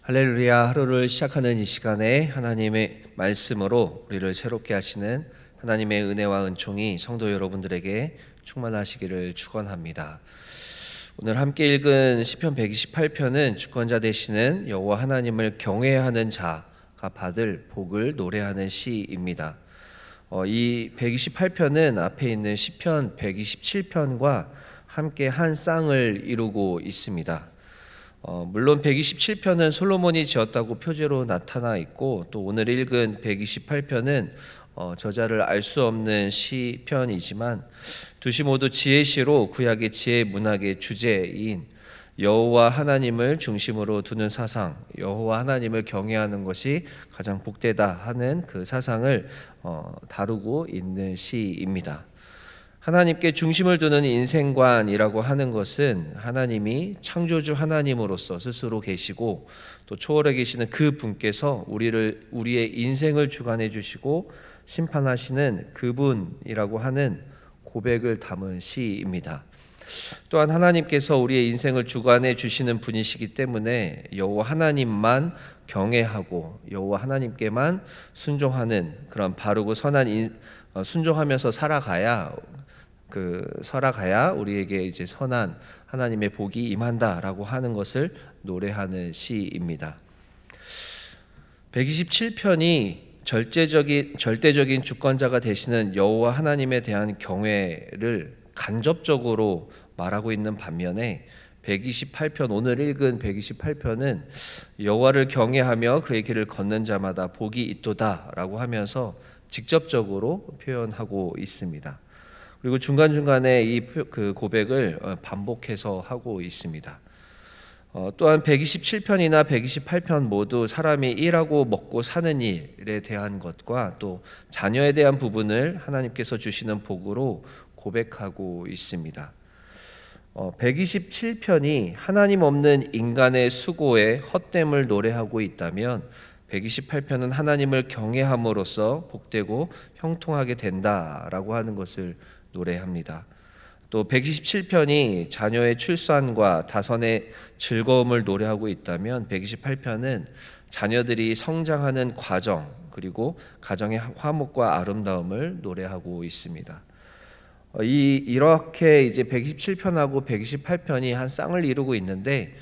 할렐루야. 하루를 시작하는 이 시간에 하나님의 말씀으로 우리를 새롭게 하시는 하나님의 은혜와 은총이 성도 여러분들에게 충만하시기를 축원합니다. 오늘 함께 읽은 시편 128편은 주권자 되시는 여호와 하나님을 경외하는 자가 받을 복을 노래하는 시입니다. 이 128편은 앞에 있는 시편 127편과 함께 한 쌍을 이루고 있습니다. 물론 127편은 솔로몬이 지었다고 표제로 나타나 있고, 또 오늘 읽은 128편은 저자를 알 수 없는 시편이지만 두 시 모두 지혜시로 구약의 지혜 문학의 주제인 여호와 하나님을 중심으로 두는 사상, 여호와 하나님을 경외하는 것이 가장 복되다 하는 그 사상을 다루고 있는 시입니다. 하나님께 중심을 두는 인생관이라고 하는 것은 하나님이 창조주 하나님으로서 스스로 계시고 또 초월해 계시는 그 분께서 우리의 인생을 주관해 주시고 심판하시는 그분이라고 하는 고백을 담은 시입니다. 또한 하나님께서 우리의 인생을 주관해 주시는 분이시기 때문에 여호와 하나님만 경외하고 여호와 하나님께만 순종하는 그런 바르고 선한 순종하면서 살아가야 우리에게 이제 선한 하나님의 복이 임한다라고 하는 것을 노래하는 시입니다. 127편이 절대적인 주권자가 되시는 여호와 하나님에 대한 경외를 간접적으로 말하고 있는 반면에 128편, 오늘 읽은 128편은 여호와를 경외하며 그의 길을 걷는 자마다 복이 있도다라고 하면서 직접적으로 표현하고 있습니다. 그리고 중간중간에 이 고백을 반복해서 하고 있습니다. 또한 127편이나 128편 모두 사람이 일하고 먹고 사는 일에 대한 것과 또 자녀에 대한 부분을 하나님께서 주시는 복으로 고백하고 있습니다. 127편이 하나님 없는 인간의 수고의 헛됨을 노래하고 있다면 128편은 하나님을 경외함으로써 복되고 형통하게 된다라고 하는 것을 노래합니다. 또 127편이 자녀의 출산과 다선의 즐거움을 노래하고 있다면 128편은 자녀들이 성장하는 과정 그리고 가정의 화목과 아름다움을 노래하고 있습니다. 이렇게 이제 127편하고 128편이 한 쌍을 이루고 있는데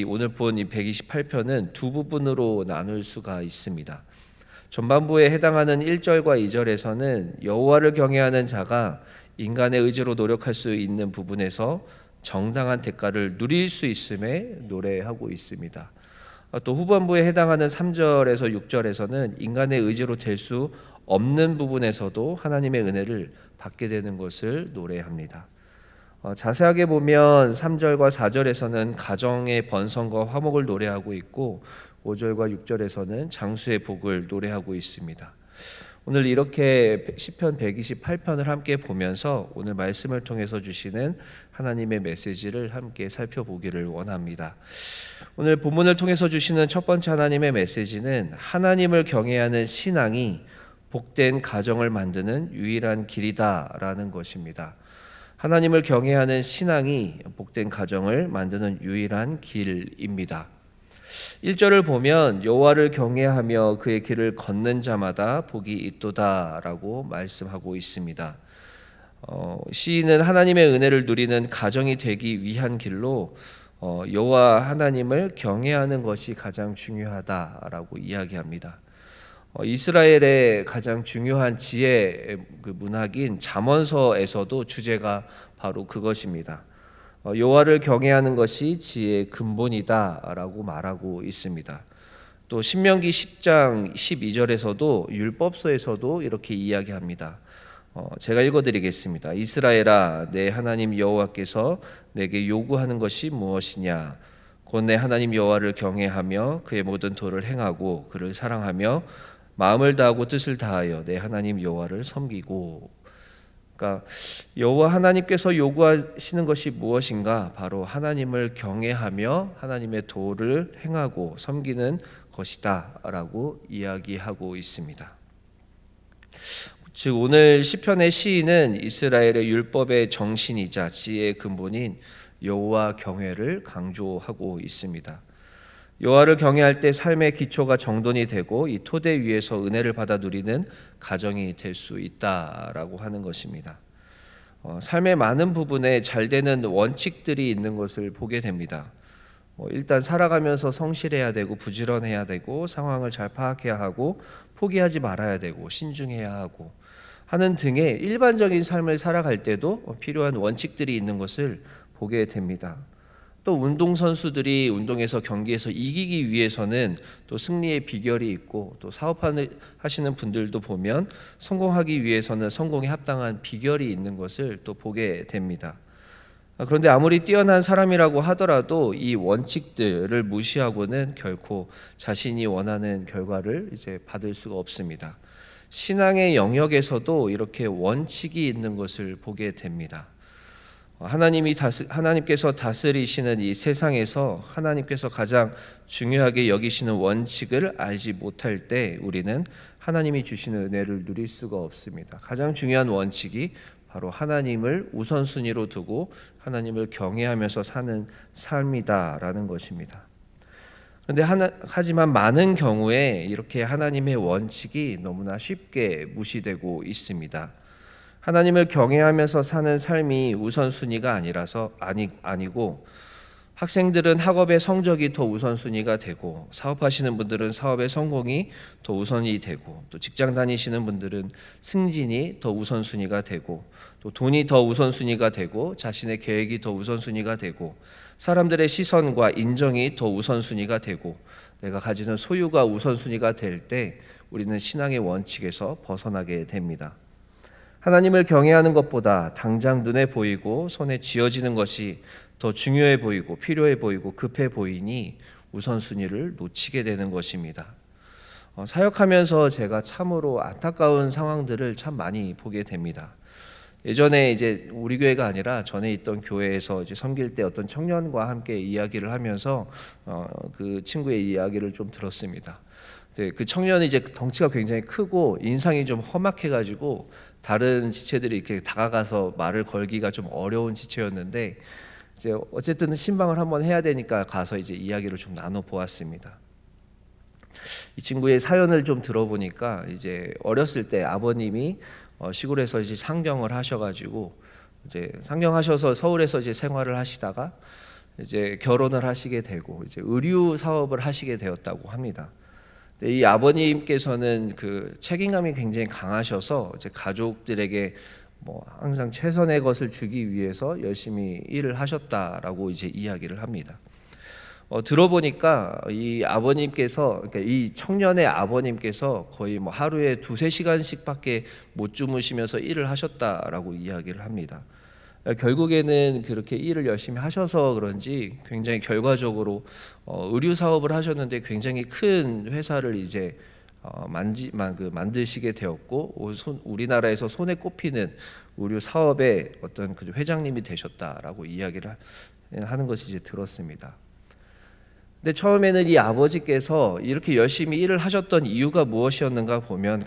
오늘 본 이 128편은 두 부분으로 나눌 수가 있습니다. 전반부에 해당하는 1절과 2절에서는 여호와를 경외하는 자가 인간의 의지로 노력할 수 있는 부분에서 정당한 대가를 누릴 수 있음에 노래하고 있습니다. 또 후반부에 해당하는 3절에서 6절에서는 인간의 의지로 될 수 없는 부분에서도 하나님의 은혜를 받게 되는 것을 노래합니다. 자세하게 보면 3절과 4절에서는 가정의 번성과 화목을 노래하고 있고 5절과 6절에서는 장수의 복을 노래하고 있습니다. 오늘 이렇게 시편 128편을 함께 보면서 오늘 말씀을 통해서 주시는 하나님의 메시지를 함께 살펴보기를 원합니다. 오늘 본문을 통해서 주시는 첫 번째 하나님의 메시지는 하나님을 경외하는 신앙이 복된 가정을 만드는 유일한 길이다라는 것입니다. 하나님을 경외하는 신앙이 복된 가정을 만드는 유일한 길입니다. 1절을 보면 여호와를 경외하며 그의 길을 걷는 자마다 복이 있도다라고 말씀하고 있습니다. 시인은 하나님의 은혜를 누리는 가정이 되기 위한 길로 여호와 하나님을 경외하는 것이 가장 중요하다라고 이야기합니다. 이스라엘의 가장 중요한 지혜 문학인 잠언서에서도 주제가 바로 그것입니다. 여호와를 경외하는 것이 지혜의 근본이다라고 말하고 있습니다. 또 신명기 10장 12절에서도 율법서에서도 이렇게 이야기합니다. 제가 읽어드리겠습니다. 이스라엘아, 내 하나님 여호와께서 내게 요구하는 것이 무엇이냐? 곧 내 하나님 여호와를 경외하며 그의 모든 도를 행하고 그를 사랑하며 마음을 다하고 뜻을 다하여 내 하나님 여호와를 섬기고. 그러니까 여호와 하나님께서 요구하시는 것이 무엇인가? 바로 하나님을 경외하며 하나님의 도를 행하고 섬기는 것이다라고 이야기하고 있습니다. 즉 오늘 시편의 시인은 이스라엘의 율법의 정신이자 지혜의 근본인 여호와 경외를 강조하고 있습니다. 여호와를 경외할 때 삶의 기초가 정돈이 되고 이 토대 위에서 은혜를 받아 누리는 가정이 될 수 있다라고 하는 것입니다. 삶의 많은 부분에 잘 되는 원칙들이 있는 것을 보게 됩니다. 일단 살아가면서 성실해야 되고 부지런해야 되고 상황을 잘 파악해야 하고 포기하지 말아야 되고 신중해야 하고 하는 등의 일반적인 삶을 살아갈 때도 필요한 원칙들이 있는 것을 보게 됩니다. 또 운동선수들이 운동에서 경기에서 이기기 위해서는 또 승리의 비결이 있고 또 사업하시는 분들도 보면 성공하기 위해서는 성공에 합당한 비결이 있는 것을 또 보게 됩니다. 그런데 아무리 뛰어난 사람이라고 하더라도 이 원칙들을 무시하고는 결코 자신이 원하는 결과를 이제 받을 수가 없습니다. 신앙의 영역에서도 이렇게 원칙이 있는 것을 보게 됩니다. 하나님께서 다스리시는 이 세상에서 하나님께서 가장 중요하게 여기시는 원칙을 알지 못할 때 우리는 하나님이 주시는 은혜를 누릴 수가 없습니다. 가장 중요한 원칙이 바로 하나님을 우선순위로 두고 하나님을 경외하면서 사는 삶이다라는 것입니다. 그런데 하지만 많은 경우에 이렇게 하나님의 원칙이 너무나 쉽게 무시되고 있습니다. 하나님을 경외하면서 사는 삶이 우선순위가 아니고 학생들은 학업의 성적이 더 우선순위가 되고 사업하시는 분들은 사업의 성공이 더 우선이 되고 또 직장 다니시는 분들은 승진이 더 우선순위가 되고 또 돈이 더 우선순위가 되고 자신의 계획이 더 우선순위가 되고 사람들의 시선과 인정이 더 우선순위가 되고 내가 가지는 소유가 우선순위가 될 때 우리는 신앙의 원칙에서 벗어나게 됩니다. 하나님을 경외하는 것보다 당장 눈에 보이고 손에 쥐어지는 것이 더 중요해 보이고 필요해 보이고 급해 보이니 우선순위를 놓치게 되는 것입니다. 사역하면서 제가 참으로 안타까운 상황들을 참 많이 보게 됩니다. 예전에 이제 우리 교회가 아니라 전에 있던 교회에서 이제 섬길 때 어떤 청년과 함께 이야기를 하면서 그 친구의 이야기를 좀 들었습니다. 그 청년이 이제 덩치가 굉장히 크고 인상이 좀 험악해가지고 다른 지체들이 이렇게 다가가서 말을 걸기가 좀 어려운 지체였는데 이제 어쨌든 신방을 한번 해야 되니까 가서 이제 이야기를 좀 나눠 보았습니다. 이 친구의 사연을 좀 들어보니까 이제 어렸을 때 아버님이 시골에서 이제 상경을 하셔가지고 이제 상경하셔서 서울에서 이제 생활을 하시다가 이제 결혼을 하시게 되고 이제 의류 사업을 하시게 되었다고 합니다. 이 아버님께서는 그 책임감이 굉장히 강하셔서 이제 가족들에게 뭐 항상 최선의 것을 주기 위해서 열심히 일을 하셨다라고 이제 이야기를 합니다. 들어보니까 이 아버님께서 그러니까 이 청년의 아버님께서 거의 뭐 하루에 2-3시간씩밖에 못 주무시면서 일을 하셨다라고 이야기를 합니다. 결국에는 그렇게 일을 열심히 하셔서 그런지 굉장히 결과적으로 의류 사업을 하셨는데 굉장히 큰 회사를 이제 만드시게 되었고 우리나라에서 손에 꼽히는 의류 사업의 어떤 그 회장님이 되셨다라고 이야기를 하는 것이 이제 들었습니다. 근데 처음에는 이 아버지께서 이렇게 열심히 일을 하셨던 이유가 무엇이었는가 보면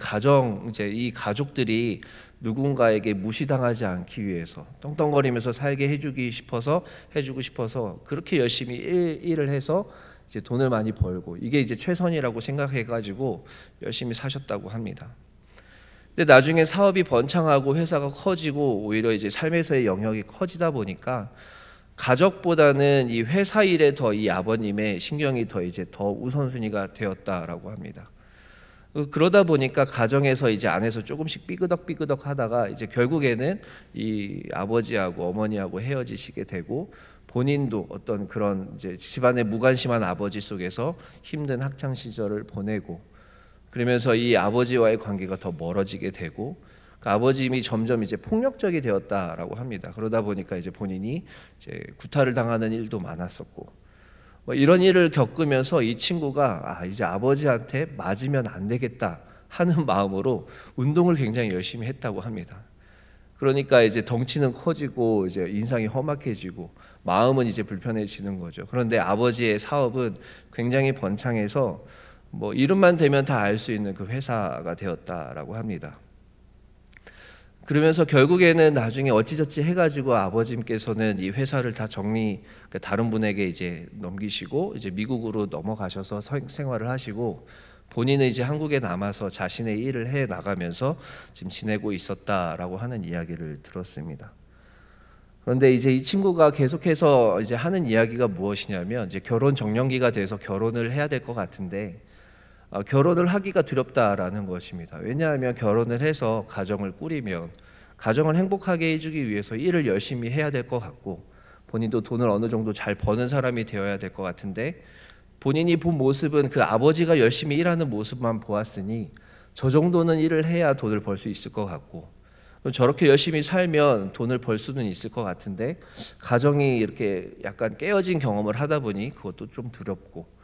이제 이 가족들이 누군가에게 무시당하지 않기 위해서 떵떵거리면서 살게 해주고 싶어서 그렇게 열심히 일을 해서 이제 돈을 많이 벌고 이게 이제 최선이라고 생각해가지고 열심히 사셨다고 합니다. 근데 나중에 사업이 번창하고 회사가 커지고 오히려 이제 삶에서의 영역이 커지다 보니까 가족보다는 이 회사 일에 더 이 아버님의 신경이 더 우선순위가 되었다라고 합니다. 그러다 보니까 가정에서 이제 안에서 조금씩 삐그덕 하다가 이제 결국에는 이 아버지하고 어머니하고 헤어지시게 되고 본인도 어떤 그런 이제 집안의 무관심한 아버지 속에서 힘든 학창 시절을 보내고 그러면서 이 아버지와의 관계가 더 멀어지게 되고 그 아버님이 점점 이제 폭력적이 되었다라고 합니다. 그러다 보니까 이제 본인이 이제 구타를 당하는 일도 많았었고 이런 일을 겪으면서 이 친구가 이제 아버지한테 맞으면 안 되겠다 하는 마음으로 운동을 굉장히 열심히 했다고 합니다. 그러니까 이제 덩치는 커지고 이제 인상이 험악해지고 마음은 이제 불편해지는 거죠. 그런데 아버지의 사업은 굉장히 번창해서 뭐 이름만 대면 다 알 수 있는 그 회사가 되었다라고 합니다. 그러면서 결국에는 나중에 어찌저찌 해가지고 아버님께서는 이 회사를 다 그러니까 다른 분에게 이제 넘기시고 이제 미국으로 넘어가셔서 생활을 하시고, 본인은 이제 한국에 남아서 자신의 일을 해 나가면서 지금 지내고 있었다라고 하는 이야기를 들었습니다. 그런데 이제 이 친구가 계속해서 이제 하는 이야기가 무엇이냐면, 이제 결혼 정년기가 돼서 결혼을 해야 될 것 같은데 결혼을 하기가 두렵다라는 것입니다. 왜냐하면 결혼을 해서 가정을 꾸리면 가정을 행복하게 해주기 위해서 일을 열심히 해야 될 것 같고, 본인도 돈을 어느 정도 잘 버는 사람이 되어야 될 것 같은데, 본인이 본 모습은 그 아버지가 열심히 일하는 모습만 보았으니 저 정도는 일을 해야 돈을 벌 수 있을 것 같고, 저렇게 열심히 살면 돈을 벌 수는 있을 것 같은데 가정이 이렇게 약간 깨어진 경험을 하다 보니 그것도 좀 두렵고,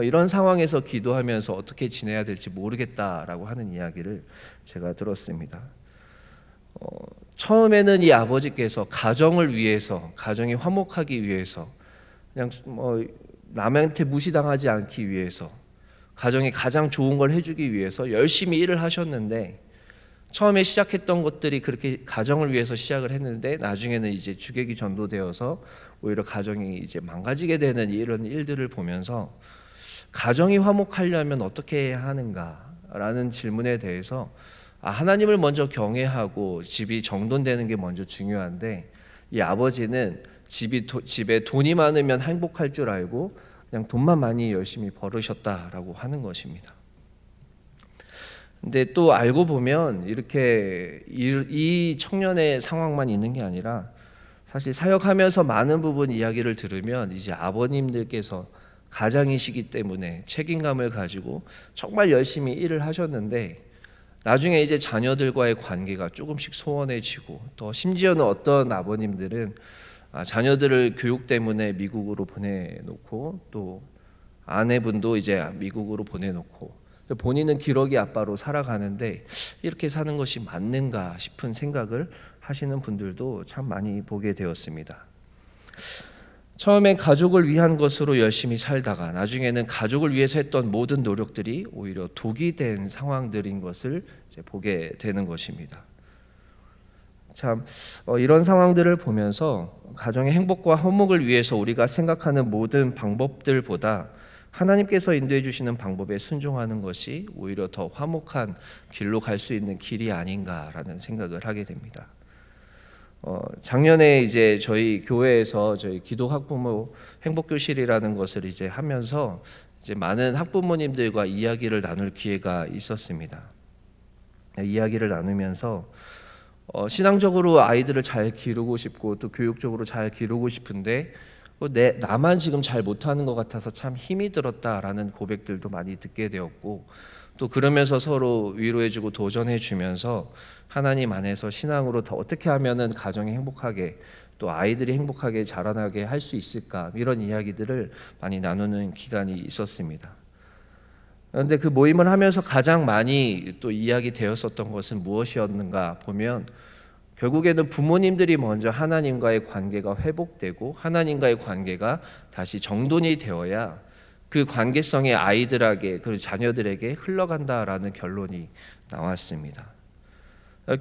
이런 상황에서 기도하면서 어떻게 지내야 될지 모르겠다라고 하는 이야기를 제가 들었습니다. 처음에는 이 아버지께서 가정을 위해서, 가정이 화목하기 위해서, 그냥 남한테 무시당하지 않기 위해서, 가정에 가장 좋은 걸 해주기 위해서 열심히 일을 하셨는데, 처음에 시작했던 것들이 그렇게 가정을 위해서 시작을 했는데 나중에는 이제 주객이 전도되어서 오히려 가정이 이제 망가지게 되는 이런 일들을 보면서, 가정이 화목하려면 어떻게 해야 하는가라는 질문에 대해서 하나님을 먼저 경외하고 집이 정돈되는 게 먼저 중요한데, 이 아버지는 집에 돈이 많으면 행복할 줄 알고 그냥 돈만 많이 열심히 벌으셨다라고 하는 것입니다. 근데 또 알고 보면 이렇게 이 청년의 상황만 있는 게 아니라, 사실 사역하면서 많은 부분 이야기를 들으면 이제 아버님들께서 가장이시기 때문에 책임감을 가지고 정말 열심히 일을 하셨는데, 나중에 이제 자녀들과의 관계가 조금씩 소원해지고, 또 심지어는 어떤 아버님들은 자녀들을 교육 때문에 미국으로 보내놓고, 또 아내분도 이제 미국으로 보내놓고, 본인은 기러기 아빠로 살아가는데 이렇게 사는 것이 맞는가 싶은 생각을 하시는 분들도 참 많이 보게 되었습니다. 처음엔 가족을 위한 것으로 열심히 살다가 나중에는 가족을 위해서 했던 모든 노력들이 오히려 독이 된 상황들인 것을 이제 보게 되는 것입니다. 참 이런 상황들을 보면서 가정의 행복과 화목을 위해서 우리가 생각하는 모든 방법들보다 하나님께서 인도해 주시는 방법에 순종하는 것이 오히려 더 화목한 길로 갈 수 있는 길이 아닌가라는 생각을 하게 됩니다. 작년에 이제 저희 교회에서 저희 기도 학부모 행복교실이라는 것을 이제 하면서 이제 많은 학부모님들과 이야기를 나눌 기회가 있었습니다. 이야기를 나누면서 신앙적으로 아이들을 잘 기르고 싶고 또 교육적으로 잘 기르고 싶은데 나만 지금 잘 못하는 것 같아서 참 힘이 들었다라는 고백들도 많이 듣게 되었고, 또 그러면서 서로 위로해주고 도전해주면서 하나님 안에서 신앙으로 더 어떻게 하면은 가정이 행복하게 또 아이들이 행복하게 자라나게 할 수 있을까, 이런 이야기들을 많이 나누는 기간이 있었습니다. 그런데 그 모임을 하면서 가장 많이 또 이야기되었었던 것은 무엇이었는가 보면, 결국에는 부모님들이 먼저 하나님과의 관계가 회복되고 하나님과의 관계가 다시 정돈이 되어야 그 관계성이 아이들에게, 그리고 자녀들에게 흘러간다라는 결론이 나왔습니다.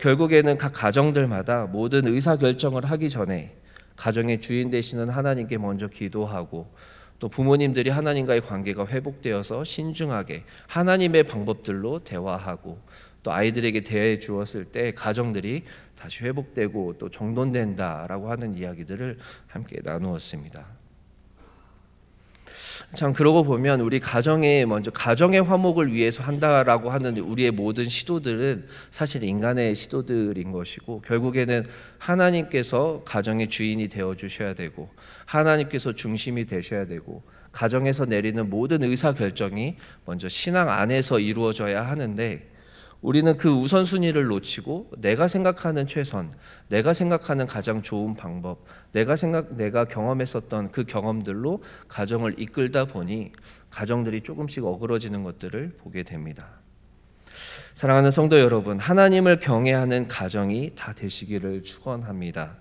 결국에는 각 가정들마다 모든 의사결정을 하기 전에 가정의 주인 되시는 하나님께 먼저 기도하고, 또 부모님들이 하나님과의 관계가 회복되어서 신중하게 하나님의 방법들로 대화하고, 또 아이들에게 대해 주었을 때 가정들이 다시 회복되고 또 정돈된다라고 하는 이야기들을 함께 나누었습니다. 참 그러고 보면 우리 가정의 화목을 위해서 한다라고 하는 우리의 모든 시도들은 사실 인간의 시도들인 것이고, 결국에는 하나님께서 가정의 주인이 되어 주셔야 되고 하나님께서 중심이 되셔야 되고, 가정에서 내리는 모든 의사결정이 먼저 신앙 안에서 이루어져야 하는데, 우리는 그 우선순위를 놓치고 내가 생각하는 최선, 내가 생각하는 가장 좋은 방법, 내가 경험했었던 그 경험들로 가정을 이끌다 보니 가정들이 조금씩 어그러지는 것들을 보게 됩니다. 사랑하는 성도 여러분, 하나님을 경외하는 가정이 다 되시기를 축원합니다.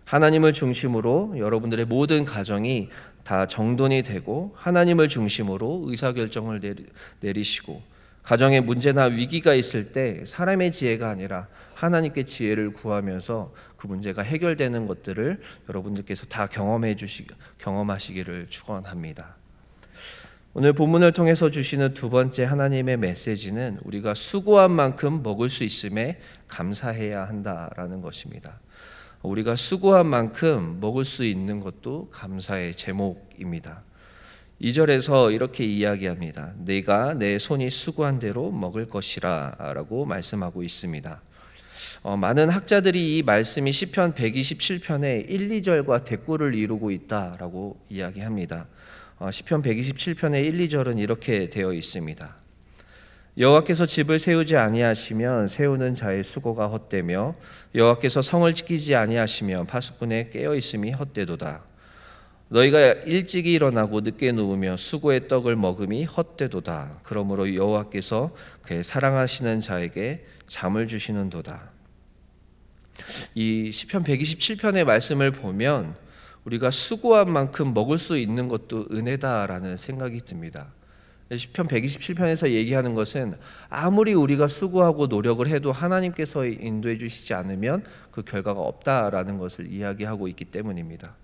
하나님을 중심으로 여러분들의 모든 가정이 다 정돈이 되고 하나님을 중심으로 의사결정을 내리시고 가정에 문제나 위기가 있을 때 사람의 지혜가 아니라 하나님께 지혜를 구하면서 그 문제가 해결되는 것들을 여러분들께서 다 경험하시기를 축원합니다. 오늘 본문을 통해서 주시는 두 번째 하나님의 메시지는 우리가 수고한 만큼 먹을 수 있음에 감사해야 한다라는 것입니다. 우리가 수고한 만큼 먹을 수 있는 것도 감사의 제목입니다. 2절에서 이렇게 이야기합니다. 내가 내 손이 수고한 대로 먹을 것이라 라고 말씀하고 있습니다. 많은 학자들이 이 말씀이 시편 127편의 1, 2절과 대꾸를 이루고 있다라고 이야기합니다. 시편 127편의 1, 2절은 이렇게 되어 있습니다. 여호와께서 집을 세우지 아니하시면 세우는 자의 수고가 헛되며 여호와께서 성을 지키지 아니하시면 파수꾼의 깨어 있음이 헛되도다. 너희가 일찍이 일어나고 늦게 누우며 수고의 떡을 먹음이 헛되도다. 그러므로 여호와께서 그의 사랑하시는 자에게 잠을 주시는도다. 이 시편 127편의 말씀을 보면 우리가 수고한 만큼 먹을 수 있는 것도 은혜다라는 생각이 듭니다. 시편 127편에서 얘기하는 것은 아무리 우리가 수고하고 노력을 해도 하나님께서 인도해 주시지 않으면 그 결과가 없다라는 것을 이야기하고 있기 때문입니다.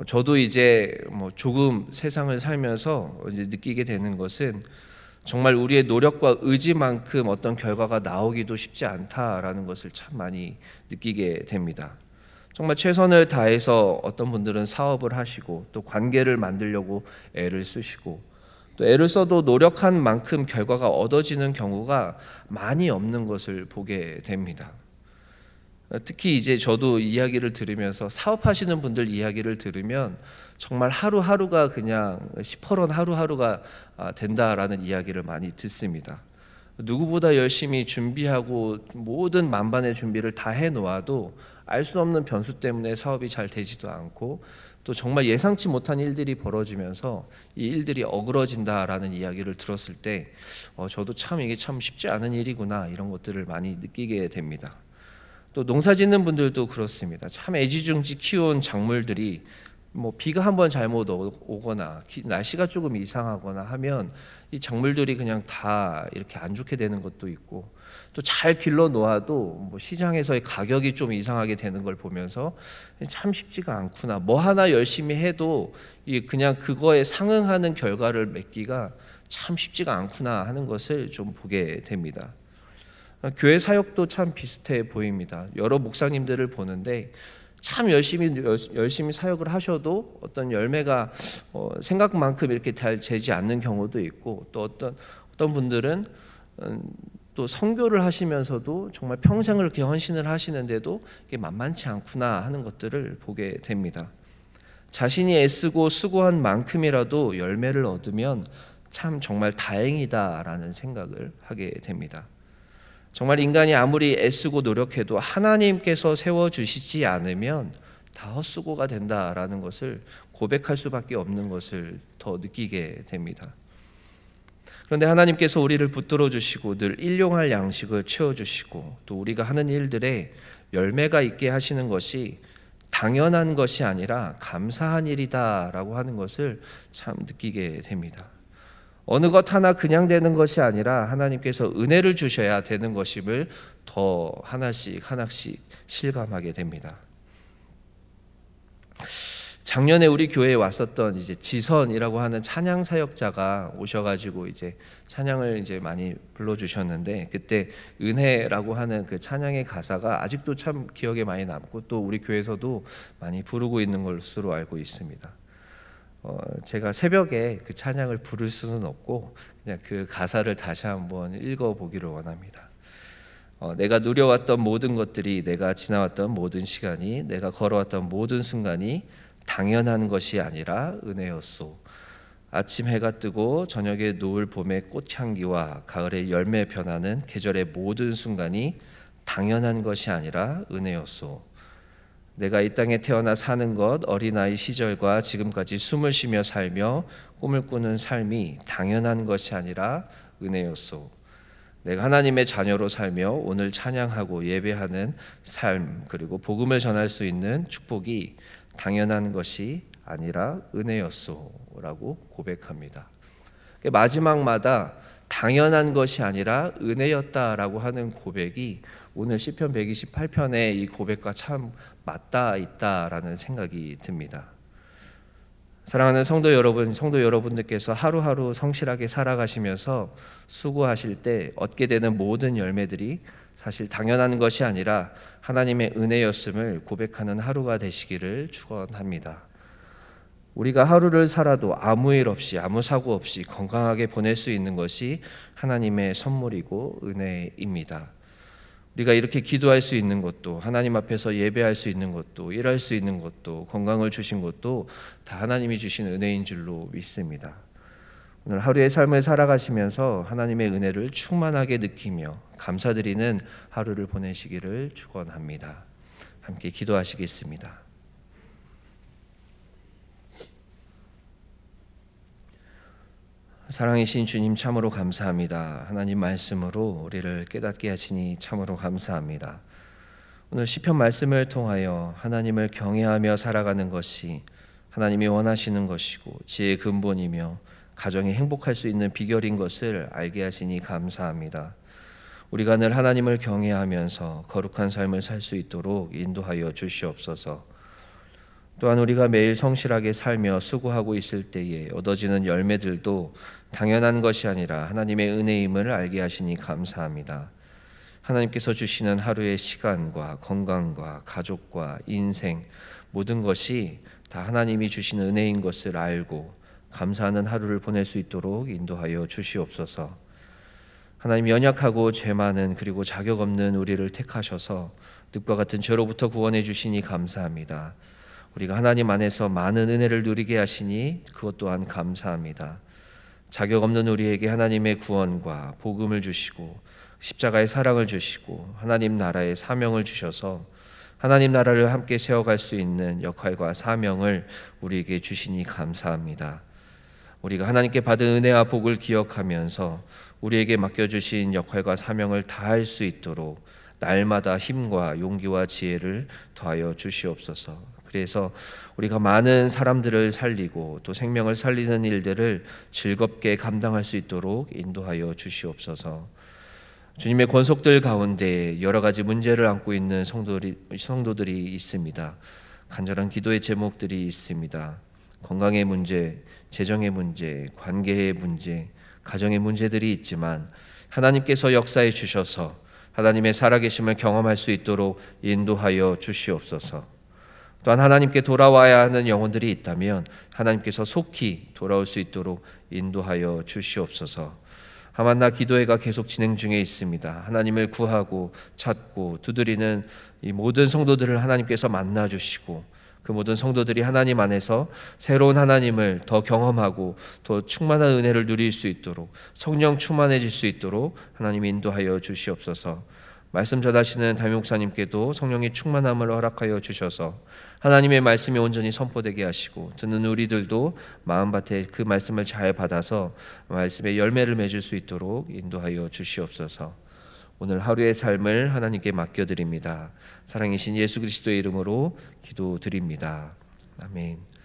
저도 이제 조금 세상을 살면서 이제 느끼게 되는 것은 정말 우리의 노력과 의지만큼 어떤 결과가 나오기도 쉽지 않다라는 것을 참 많이 느끼게 됩니다. 정말 최선을 다해서 어떤 분들은 사업을 하시고 또 관계를 만들려고 애를 쓰시고 또 애를 써도 노력한 만큼 결과가 얻어지는 경우가 많이 없는 것을 보게 됩니다. 특히 이제 저도 이야기를 들으면서 사업하시는 분들 이야기를 들으면 정말 하루하루가 그냥 시퍼런 하루하루가 된다라는 이야기를 많이 듣습니다. 누구보다 열심히 준비하고 모든 만반의 준비를 다 해놓아도 알 수 없는 변수 때문에 사업이 잘 되지도 않고 또 정말 예상치 못한 일들이 벌어지면서 이 일들이 어그러진다라는 이야기를 들었을 때 저도 참 이게 참 쉽지 않은 일이구나 이런 것들을 많이 느끼게 됩니다. 또 농사 짓는 분들도 그렇습니다. 참 애지중지 키운 작물들이 비가 한번 잘못 오거나 날씨가 조금 이상하거나 하면 이 작물들이 그냥 다 이렇게 안 좋게 되는 것도 있고 또 잘 길러 놓아도 시장에서의 가격이 좀 이상하게 되는 걸 보면서 참 쉽지가 않구나. 뭐 하나 열심히 해도 그냥 그거에 상응하는 결과를 맺기가 참 쉽지가 않구나 하는 것을 좀 보게 됩니다. 교회 사역도 참 비슷해 보입니다. 여러 목사님들을 보는데 참 열심히 사역을 하셔도 어떤 열매가 생각만큼 이렇게 잘 되지 않는 경우도 있고 또 어떤 분들은 또 선교를 하시면서도 정말 평생을 이렇게 헌신을 하시는데도 이게 만만치 않구나 하는 것들을 보게 됩니다. 자신이 애쓰고 수고한 만큼이라도 열매를 얻으면 참 정말 다행이다라는 생각을 하게 됩니다. 정말 인간이 아무리 애쓰고 노력해도 하나님께서 세워주시지 않으면 다 헛수고가 된다라는 것을 고백할 수밖에 없는 것을 더 느끼게 됩니다. 그런데 하나님께서 우리를 붙들어 주시고 늘 일용할 양식을 채워주시고 또 우리가 하는 일들에 열매가 있게 하시는 것이 당연한 것이 아니라 감사한 일이다라고 하는 것을 참 느끼게 됩니다. 어느 것 하나 그냥 되는 것이 아니라 하나님께서 은혜를 주셔야 되는 것임을 더 하나씩 실감하게 됩니다. 작년에 우리 교회에 왔었던 이제 지선이라고 하는 찬양 사역자가 오셔가지고 이제 찬양을 이제 많이 불러주셨는데 그때 은혜라고 하는 그 찬양의 가사가 아직도 참 기억에 많이 남고 또 우리 교회에서도 많이 부르고 있는 것으로 알고 있습니다. 제가 새벽에 그 찬양을 부를 수는 없고 그냥 그 가사를 다시 한번 읽어보기를 원합니다. 내가 누려왔던 모든 것들이, 내가 지나왔던 모든 시간이, 내가 걸어왔던 모든 순간이 당연한 것이 아니라 은혜였소. 아침 해가 뜨고 저녁에 노을 봄의 꽃향기와 가을의 열매 변하는 계절의 모든 순간이 당연한 것이 아니라 은혜였소. 내가 이 땅에 태어나 사는 것, 어린아이 시절과 지금까지 숨을 쉬며 살며 꿈을 꾸는 삶이 당연한 것이 아니라 은혜였소. 내가 하나님의 자녀로 살며 오늘 찬양하고 예배하는 삶, 그리고 복음을 전할 수 있는 축복이 당연한 것이 아니라 은혜였소 라고 고백합니다. 마지막마다 당연한 것이 아니라 은혜였다라고 하는 고백이 오늘 시편 128편의 이 고백과 참 맞닿아 있다라는 생각이 듭니다. 사랑하는 성도 여러분, 성도 여러분들께서 하루하루 성실하게 살아가시면서 수고하실 때 얻게 되는 모든 열매들이 사실 당연한 것이 아니라 하나님의 은혜였음을 고백하는 하루가 되시기를 축원합니다. 우리가 하루를 살아도 아무 일 없이 아무 사고 없이 건강하게 보낼 수 있는 것이 하나님의 선물이고 은혜입니다. 우리가 이렇게 기도할 수 있는 것도, 하나님 앞에서 예배할 수 있는 것도, 일할 수 있는 것도, 건강을 주신 것도 다 하나님이 주신 은혜인 줄로 믿습니다. 오늘 하루의 삶을 살아가시면서 하나님의 은혜를 충만하게 느끼며 감사드리는 하루를 보내시기를 축원합니다. 함께 기도하시겠습니다. 사랑이신 주님, 참으로 감사합니다. 하나님 말씀으로 우리를 깨닫게 하시니 참으로 감사합니다. 오늘 시편 말씀을 통하여 하나님을 경외하며 살아가는 것이 하나님이 원하시는 것이고 지혜의 근본이며 가정이 행복할 수 있는 비결인 것을 알게 하시니 감사합니다. 우리가 늘 하나님을 경외하면서 거룩한 삶을 살 수 있도록 인도하여 주시옵소서. 또한 우리가 매일 성실하게 살며 수고하고 있을 때에 얻어지는 열매들도 당연한 것이 아니라 하나님의 은혜임을 알게 하시니 감사합니다. 하나님께서 주시는 하루의 시간과 건강과 가족과 인생 모든 것이 다 하나님이 주신 은혜인 것을 알고 감사하는 하루를 보낼 수 있도록 인도하여 주시옵소서. 하나님, 연약하고 죄 많은 그리고 자격 없는 우리를 택하셔서 늪과 같은 죄로부터 구원해 주시니 감사합니다. 우리가 하나님 안에서 많은 은혜를 누리게 하시니 그것 또한 감사합니다. 자격 없는 우리에게 하나님의 구원과 복음을 주시고 십자가의 사랑을 주시고 하나님 나라의 사명을 주셔서 하나님 나라를 함께 세워갈 수 있는 역할과 사명을 우리에게 주시니 감사합니다. 우리가 하나님께 받은 은혜와 복을 기억하면서 우리에게 맡겨주신 역할과 사명을 다할 수 있도록 날마다 힘과 용기와 지혜를 더하여 주시옵소서. 그래서 우리가 많은 사람들을 살리고 또 생명을 살리는 일들을 즐겁게 감당할 수 있도록 인도하여 주시옵소서. 주님의 권속들 가운데 여러 가지 문제를 안고 있는 성도들이 있습니다. 간절한 기도의 제목들이 있습니다. 건강의 문제, 재정의 문제, 관계의 문제, 가정의 문제들이 있지만 하나님께서 역사해 주셔서 하나님의 살아계심을 경험할 수 있도록 인도하여 주시옵소서. 또한 하나님께 돌아와야 하는 영혼들이 있다면 하나님께서 속히 돌아올 수 있도록 인도하여 주시옵소서. 하만나 기도회가 계속 진행 중에 있습니다. 하나님을 구하고 찾고 두드리는 이 모든 성도들을 하나님께서 만나 주시고 그 모든 성도들이 하나님 안에서 새로운 하나님을 더 경험하고 더 충만한 은혜를 누릴 수 있도록 성령 충만해질 수 있도록 하나님이 인도하여 주시옵소서. 말씀 전하시는 담임 목사님께도 성령의 충만함을 허락하여 주셔서 하나님의 말씀이 온전히 선포되게 하시고 듣는 우리들도 마음밭에 그 말씀을 잘 받아서 말씀의 열매를 맺을 수 있도록 인도하여 주시옵소서. 오늘 하루의 삶을 하나님께 맡겨드립니다. 사랑이신 예수 그리스도의 이름으로 기도드립니다. 아멘.